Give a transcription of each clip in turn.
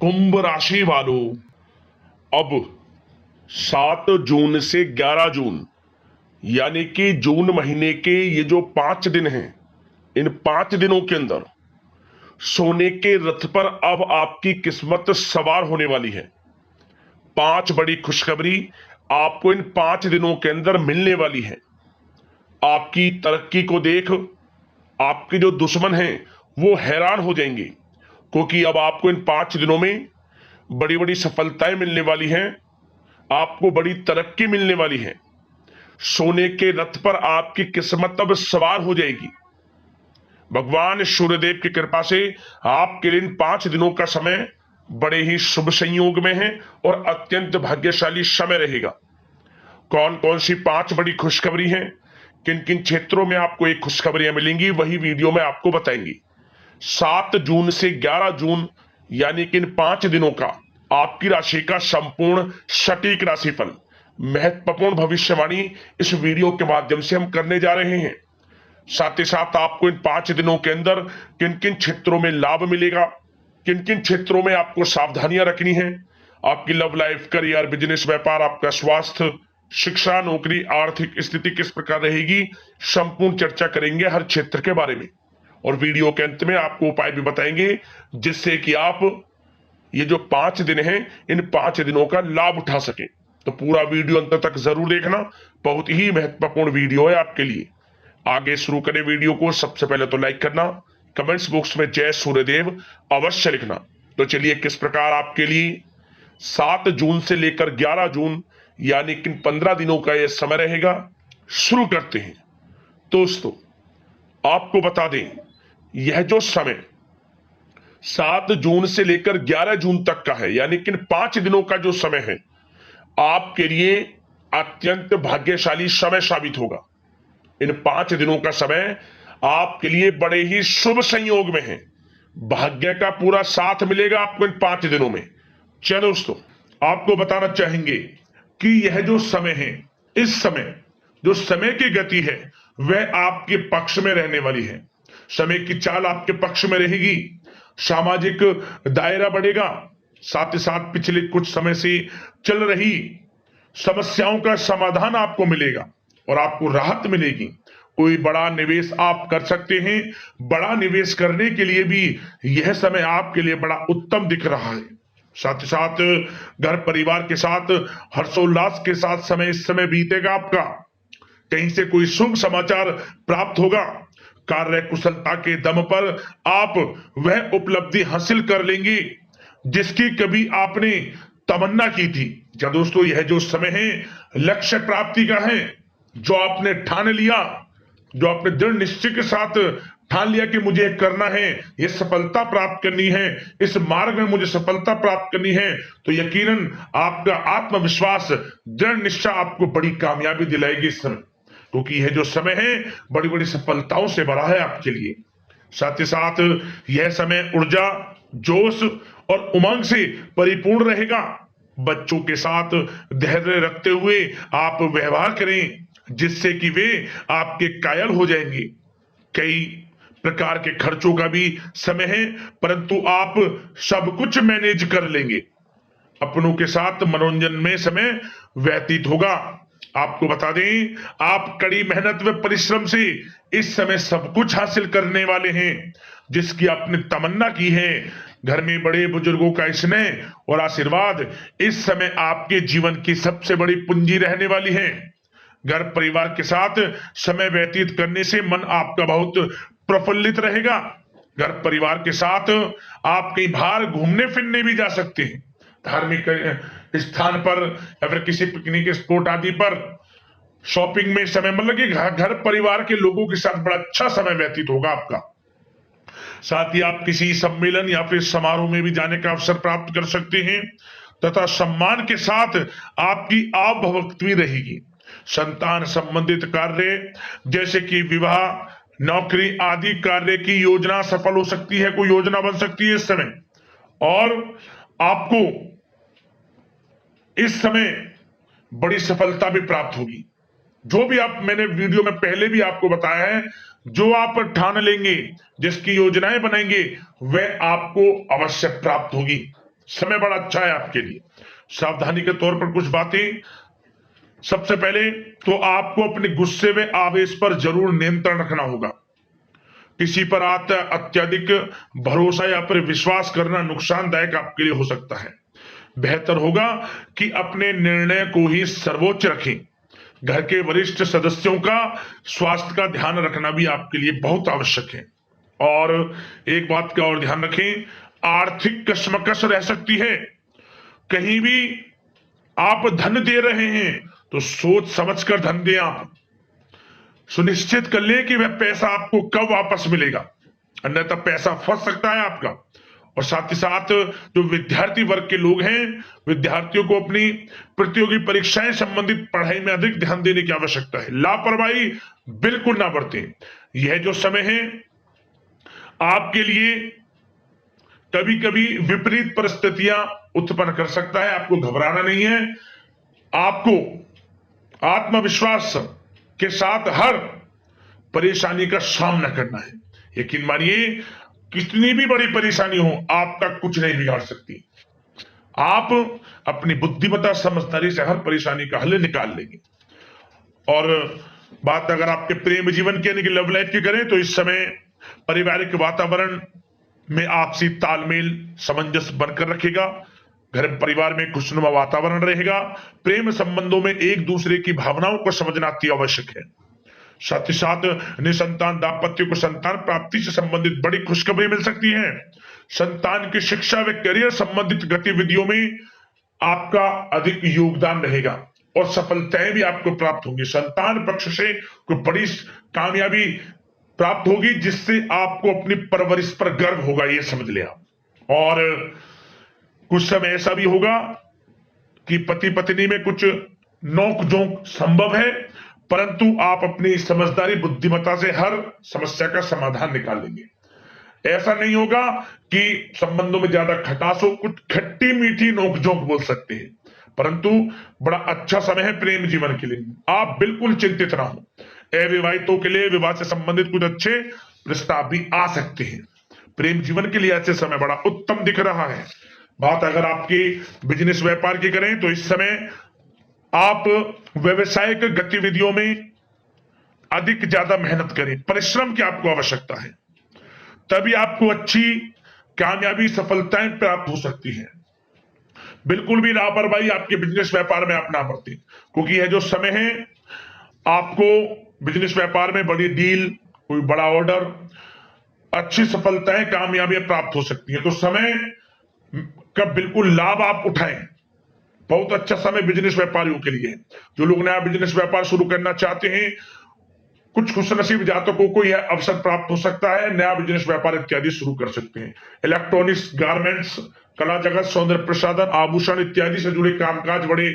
कुंभ राशि वालों, अब 7 जून से 11 जून यानी कि जून महीने के ये जो 5 दिन हैं, इन 5 दिनों के अंदर सोने के रथ पर अब आपकी किस्मत सवार होने वाली है। 5 बड़ी खुशखबरी आपको इन 5 दिनों के अंदर मिलने वाली है। आपकी तरक्की को देख आपके जो दुश्मन हैं वो हैरान हो जाएंगे, क्योंकि अब आपको इन 5 दिनों में बड़ी बड़ी सफलताएं मिलने वाली हैं। आपको बड़ी तरक्की मिलने वाली है। सोने के रथ पर आपकी किस्मत अब सवार हो जाएगी। भगवान सूर्यदेव की कृपा से आपके लिए इन 5 दिनों का समय बड़े ही शुभ संयोग में है और अत्यंत भाग्यशाली समय रहेगा। कौन कौन सी 5 बड़ी खुशखबरी हैं, किन किन क्षेत्रों में आपको एक खुशखबरियां मिलेंगी, वही वीडियो में आपको बताएंगे। 7 जून से 11 जून यानी कि इन 5 दिनों का आपकी राशि का संपूर्ण सटीक राशिफल, महत्वपूर्ण भविष्यवाणी इस वीडियो के माध्यम से हम करने जा रहे हैं। साथ ही साथ आपको इन 5 दिनों के अंदर किन किन क्षेत्रों में लाभ मिलेगा, किन किन क्षेत्रों में आपको सावधानियां रखनी है, आपकी लव लाइफ, करियर, बिजनेस, व्यापार, आपका स्वास्थ्य, शिक्षा, नौकरी, आर्थिक स्थिति किस प्रकार रहेगी, संपूर्ण चर्चा करेंगे हर क्षेत्र के बारे में। और वीडियो के अंत में आपको उपाय भी बताएंगे जिससे कि आप ये जो 5 दिन हैं, इन 5 दिनों का लाभ उठा सके। तो पूरा वीडियो अंत तक जरूर देखना, बहुत ही महत्वपूर्ण वीडियो है आपके लिए। आगे शुरू करें वीडियो को, सबसे पहले तो लाइक करना, कमेंट्स बॉक्स में जय सूर्यदेव अवश्य लिखना। तो चलिए किस प्रकार आपके लिए 7 जून से लेकर 11 जून यानी कि 15 दिनों का यह समय रहेगा, शुरू करते हैं। दोस्तों, आपको बता दें, यह जो समय 7 जून से लेकर 11 जून तक का है, यानी कि 5 दिनों का जो समय है, आपके लिए अत्यंत भाग्यशाली समय साबित होगा। इन 5 दिनों का समय आपके लिए बड़े ही शुभ संयोग में है। भाग्य का पूरा साथ मिलेगा आपको इन 5 दिनों में। चलो दोस्तों, आपको बताना चाहेंगे कि यह जो समय है, इस समय जो समय की गति है वह आपके पक्ष में रहने वाली है। समय की चाल आपके पक्ष में रहेगी, सामाजिक दायरा बढ़ेगा। साथ ही साथ पिछले कुछ समय से चल रही समस्याओं का समाधान आपको मिलेगा और आपको राहत मिलेगी। कोई बड़ा निवेश आप कर सकते हैं। बड़ा निवेश करने के लिए भी यह समय आपके लिए बड़ा उत्तम दिख रहा है। साथ ही साथ घर परिवार के साथ हर्षोल्लास के साथ समय इस समय बीतेगा आपका। कहीं से कोई शुभ समाचार प्राप्त होगा। कार्य कुशलता के दम पर आप वह उपलब्धि हासिल कर लेंगे जिसकी कभी आपने तमन्ना की थी। क्या दोस्तों, यह जो समय है लक्ष्य प्राप्ति का है। जो आपने ठान लिया, जो आपने दृढ़ निश्चय के साथ ठान लिया कि मुझे करना है, ये सफलता प्राप्त करनी है, इस मार्ग में मुझे सफलता प्राप्त करनी है, तो यकीनन आपका आत्मविश्वास, दृढ़ निश्चय आपको बड़ी कामयाबी दिलाएगी इस समय, क्योंकि यह जो समय है बड़ी बड़ी सफलताओं से भरा है आपके लिए। साथ ही साथ यह समय ऊर्जा, जोश और उमंग से परिपूर्ण रहेगा। बच्चों के साथ धैर्य रखते हुए आप व्यवहार करें जिससे कि वे आपके कायल हो जाएंगे। कई प्रकार के खर्चों का भी समय है, परंतु आप सब कुछ मैनेज कर लेंगे। अपनों के साथ मनोरंजन में समय व्यतीत होगा। आपको बता दें, आप कड़ी मेहनत व परिश्रम से इस समय सब कुछ हासिल करने वाले हैं जिसकी आपने तमन्ना की है। घर में बड़े बुजुर्गों का स्नेह और आशीर्वाद इस समय आपके जीवन की सबसे बड़ी पूंजी रहने वाली है। घर परिवार के साथ समय व्यतीत करने से मन आपका बहुत प्रफुल्लित रहेगा। घर परिवार के साथ आप कहीं बाहर घूमने फिरने भी जा सकते हैं, धार्मिक स्थान पर या फिर किसी पिकनिक स्पॉट आदि पर, शॉपिंग में समय, मतलब कि घर परिवार के लोगों के साथ बड़ा अच्छा समय व्यतीत होगा आपका। साथ ही आप किसी सम्मेलन या फिर समारोह में भी जाने का अवसर प्राप्त कर सकते हैं तथा सम्मान के साथ आपकी आवभगत भी रहेगी। संतान संबंधित कार्य जैसे कि विवाह, नौकरी आदि कार्य की योजना सफल हो सकती है, कोई योजना बन सकती है इस समय। और आपको इस समय बड़ी सफलता भी प्राप्त होगी। जो भी आप, मैंने वीडियो में पहले भी आपको बताया है, जो आप ठान लेंगे, जिसकी योजनाएं बनाएंगे, वह आपको अवश्य प्राप्त होगी। समय बड़ा अच्छा है आपके लिए। सावधानी के तौर पर कुछ बातें। सबसे पहले तो आपको अपने गुस्से व आवेश पर जरूर नियंत्रण रखना होगा। किसी पर अत्यधिक भरोसा या फिर विश्वास करना नुकसानदायक आपके लिए हो सकता है। बेहतर होगा कि अपने निर्णय को ही सर्वोच्च रखें। घर के वरिष्ठ सदस्यों का स्वास्थ्य का ध्यान रखना भी आपके लिए बहुत आवश्यक है। और एक बात का और ध्यान रखें, आर्थिक कशमकश रह सकती है। कहीं भी आप धन दे रहे हैं तो सोच समझकर धन दें। आप सुनिश्चित कर लें कि वह पैसा आपको कब वापस मिलेगा, अन्यथा पैसा फंस सकता है आपका। और साथ ही साथ जो विद्यार्थी वर्ग के लोग हैं, विद्यार्थियों को अपनी प्रतियोगी परीक्षाएं संबंधित पढ़ाई में अधिक ध्यान देने की आवश्यकता है। लापरवाही बिल्कुल ना बरतें। यह जो समय है आपके लिए कभी कभी विपरीत परिस्थितियां उत्पन्न कर सकता है। आपको घबराना नहीं है। आपको आत्मविश्वास के साथ हर परेशानी का सामना करना है। यकीन मानिए, कितनी भी बड़ी परेशानी हो आपका कुछ नहीं बिगाड़ सकती। आप अपनी बुद्धिमत्ता समझदारी से हर परेशानी का हल निकाल लेंगे। और बात अगर आपके प्रेम जीवन की यानी कि लव लाइफ की करें तो इस समय पारिवारिक वातावरण में आपसी तालमेल सामंजस्य बनकर रखेगा। घर परिवार में खुशनुमा वातावरण रहेगा। प्रेम संबंधों में एक दूसरे की भावनाओं को समझना अति आवश्यक है। साथ ही साथ निसंतान दाम्पत्य को संतान प्राप्ति से संबंधित बड़ी खुशखबरी मिल सकती है। संतान की शिक्षा व करियर संबंधित गतिविधियों में आपका अधिक योगदान रहेगा और सफलताएं भी आपको प्राप्त होंगी। संतान पक्ष से कोई बड़ी कामयाबी प्राप्त होगी जिससे आपको अपनी परवरिश पर गर्व होगा, ये समझ लिया। और कुछ समय ऐसा भी होगा कि पति पत्नी में कुछ नोक झोंक संभव है, परंतु आप अपनी समझदारी बुद्धिमत्ता से हर समस्या का समाधान निकाल लेंगे। ऐसा नहीं होगा कि संबंधों में ज्यादा खटास हो, कुछ खट्टी मीठी नोकझोंक बोल सकते हैं, परंतु बड़ा अच्छा समय है प्रेम जीवन के लिए। आप बिल्कुल चिंतित ना हो। अविवाहितों के लिए विवाह से संबंधित कुछ अच्छे प्रस्ताव भी आ सकते हैं। प्रेम जीवन के लिए ऐसे समय बड़ा उत्तम दिख रहा है। बात अगर आपकी बिजनेस व्यापार की करें तो इस समय आप व्यवसायिक गतिविधियों में अधिक ज्यादा मेहनत करें। परिश्रम की आपको आवश्यकता है, तभी आपको अच्छी कामयाबी सफलताएं प्राप्त हो सकती है। बिल्कुल भी लापरवाही आपके बिजनेस व्यापार में आप ना बरतें, क्योंकि यह जो समय है आपको बिजनेस व्यापार में बड़ी डील, कोई बड़ा ऑर्डर, अच्छी सफलताएं कामयाबियां प्राप्त हो सकती है। तो समय का बिल्कुल लाभ आप उठाएं। बहुत अच्छा समय बिजनेस व्यापारियों के लिए है। जो लोग नया बिजनेस व्यापार शुरू करना चाहते हैं, कुछ खुशनसीब जातकों को यह अवसर प्राप्त हो सकता है, नया बिजनेस व्यापार इत्यादि शुरू कर सकते हैं। इलेक्ट्रॉनिक्स, गारमेंट्स, कला जगत, सौंदर्य प्रसाधन, आभूषण इत्यादि से जुड़े कामकाज बड़े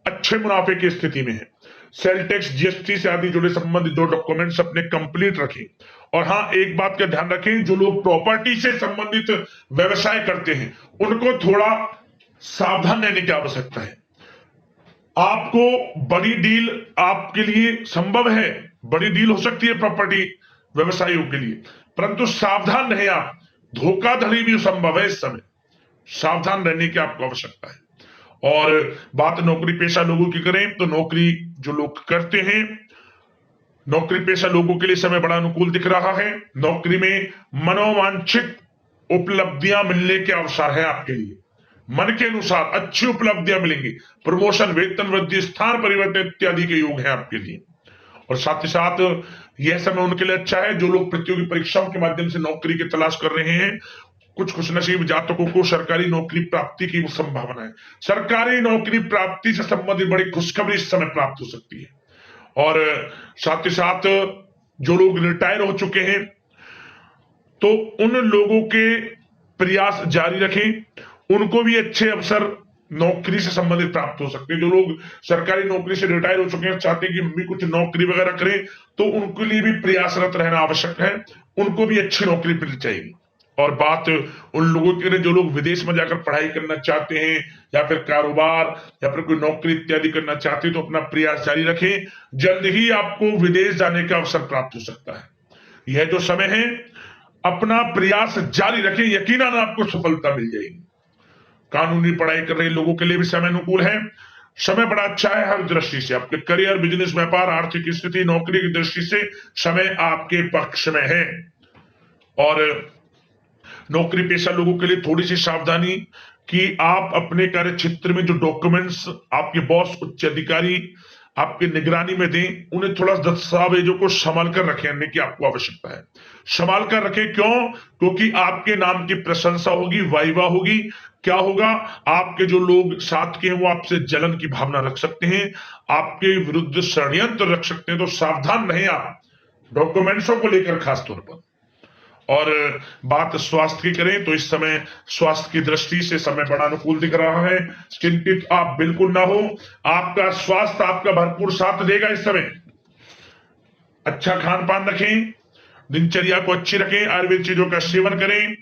अच्छे मुनाफे की स्थिति में है। सेल टैक्स, जीएसटी से आदि जुड़े संबंधित जो डॉक्यूमेंट्स अपने कंप्लीट रखें। और हाँ, एक बात का ध्यान रखें, जो लोग प्रॉपर्टी से संबंधित व्यवसाय करते हैं उनको थोड़ा सावधान रहने की आवश्यकता है। आपको बड़ी डील आपके लिए संभव है, बड़ी डील हो सकती है प्रॉपर्टी व्यवसायियों के लिए, परंतु सावधान रहे आप। धोखाधड़ी भी संभव है इस समय, सावधान रहने की आपको आवश्यकता है। और बात नौकरी पेशा लोगों की करें तो नौकरी जो लोग करते हैं, नौकरी पेशा लोगों के लिए समय बड़ा अनुकूल दिख रहा है। नौकरी में मनोवांछित उपलब्धियां मिलने के अवसर है आपके लिए। मन के अनुसार अच्छी उपलब्धियां मिलेंगी। प्रमोशन, वेतन वृद्धि, स्थान परिवर्तन इत्यादि के योग है आपके लिए। और साथ ही साथ यह समय उनके लिए अच्छा है जो लोग प्रतियोगी परीक्षाओं के माध्यम से नौकरी की तलाश कर रहे हैं। कुछ खुशनसीब जातकों को सरकारी नौकरी प्राप्ति की संभावना है। सरकारी नौकरी प्राप्ति से संबंधित बड़ी खुशखबरी इस समय प्राप्त हो सकती है। और साथ ही साथ जो लोग रिटायर हो चुके हैं तो उन लोगों के प्रयास जारी रखें, उनको भी अच्छे अवसर नौकरी से संबंधित प्राप्त हो सकते हैं। जो लोग सरकारी नौकरी से रिटायर हो चुके हैं, चाहते हैं कि हम भी कुछ नौकरी वगैरह करें, तो उनके लिए भी प्रयासरत रहना आवश्यक है। उनको भी अच्छी नौकरी मिल जाएगी। और बात उन लोगों के लिए जो लोग विदेश में जाकर पढ़ाई करना चाहते हैं या फिर कारोबार या फिर कोई नौकरी इत्यादि करना चाहते हैं तो अपना प्रयास जारी रखें। जल्द ही आपको विदेश जाने का अवसर प्राप्त हो सकता है। यह जो समय है अपना प्रयास जारी रखें, यकीनन आपको सफलता मिल जाएगी। कानूनी पढ़ाई कर रहे लोगों के लिए भी समय अनुकूल है। समय बड़ा अच्छा है हर दृष्टि से, आपके करियर, बिजनेस, व्यापार, आर्थिक स्थिति, नौकरी की दृष्टि से समय आपके पक्ष में है। और नौकरी पेशा लोगों के लिए थोड़ी सी सावधानी कि आप अपने कार्य क्षेत्र में जो डॉक्यूमेंट्स आपके बॉस, उच्च अधिकारी आपके निगरानी में दें, उन्हें थोड़ा दस्तावेजों को संभाल कर रखने की आपको आवश्यकता है। संभाल कर रखें, क्यों? क्योंकि आपके नाम की प्रशंसा होगी, वाइवा होगी। क्या होगा? आपके जो लोग साथ के हैं वो आपसे जलन की भावना रख सकते हैं, आपके विरुद्ध षड्यंत्र रख सकते हैं। तो सावधान रहें आप डॉक्यूमेंट्सों को लेकर खासतौर पर। और बात स्वास्थ्य की करें तो इस समय स्वास्थ्य की दृष्टि से समय बड़ा अनुकूल दिख रहा है। चिंतित आप बिल्कुल ना हो, आपका स्वास्थ्य आपका भरपूर साथ देगा इस समय। अच्छा खान पान रखें, दिनचर्या को अच्छी रखें, आयुर्वेद चीजों का सेवन करें,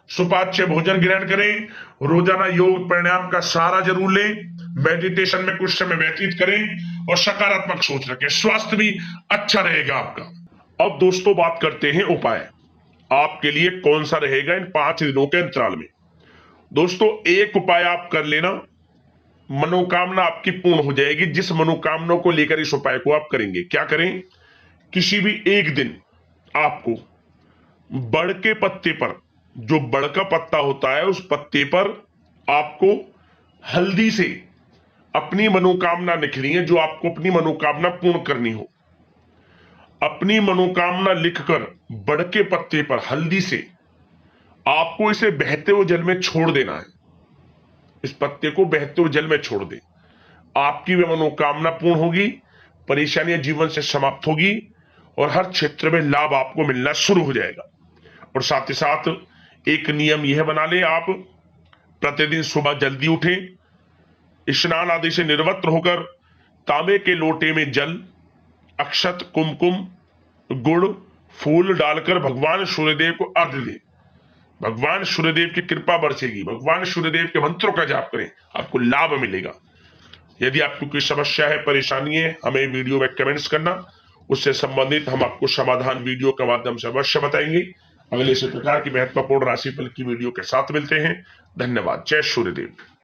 सुपाच्य भोजन ग्रहण करें, रोजाना योग प्राणायाम का सहारा जरूर लें, मेडिटेशन में कुछ समय व्यतीत करें और सकारात्मक सोच रखें। स्वास्थ्य भी अच्छा रहेगा आपका। अब दोस्तों बात करते हैं उपाय आपके लिए कौन सा रहेगा इन 5 दिनों के अंतराल में। दोस्तों एक उपाय आप कर लेना, मनोकामना आपकी पूर्ण हो जाएगी। जिस मनोकामना को लेकर इस उपाय को आप करेंगे, क्या करें? किसी भी एक दिन आपको बड़ के पत्ते पर, जो बड़ का पत्ता होता है उस पत्ते पर आपको हल्दी से अपनी मनोकामना लिखनी है, जो आपको अपनी मनोकामना पूर्ण करनी हो। अपनी मनोकामना लिखकर बड़ के पत्ते पर हल्दी से आपको इसे बहते हुए जल में छोड़ देना है। इस पत्ते को बहते हुए जल में छोड़ दे, आपकी वह मनोकामना पूर्ण होगी, परेशानियां जीवन से समाप्त होगी और हर क्षेत्र में लाभ आपको मिलना शुरू हो जाएगा। और साथ ही साथ एक नियम यह बना ले आप, प्रतिदिन सुबह जल्दी उठें, स्नान आदि से निर्वस्त्र होकर तांबे के लोटे में जल, अक्षत, कुमकुम, गुड़, फूल डालकर भगवान सूर्यदेव को अर्घ्य दे। भगवान सूर्यदेव की कृपा बरसेगी, भगवान सूर्यदेव के मंत्रों का जाप करें, आपको लाभ मिलेगा। यदि आपको कोई समस्या है, परेशानी है, हमें वीडियो में कमेंट्स करना, उससे संबंधित हम आपको समाधान वीडियो के माध्यम से अवश्य बताएंगे। अगले इसी प्रकार की महत्वपूर्ण राशिफल की वीडियो के साथ मिलते हैं। धन्यवाद। जय सूर्यदेव।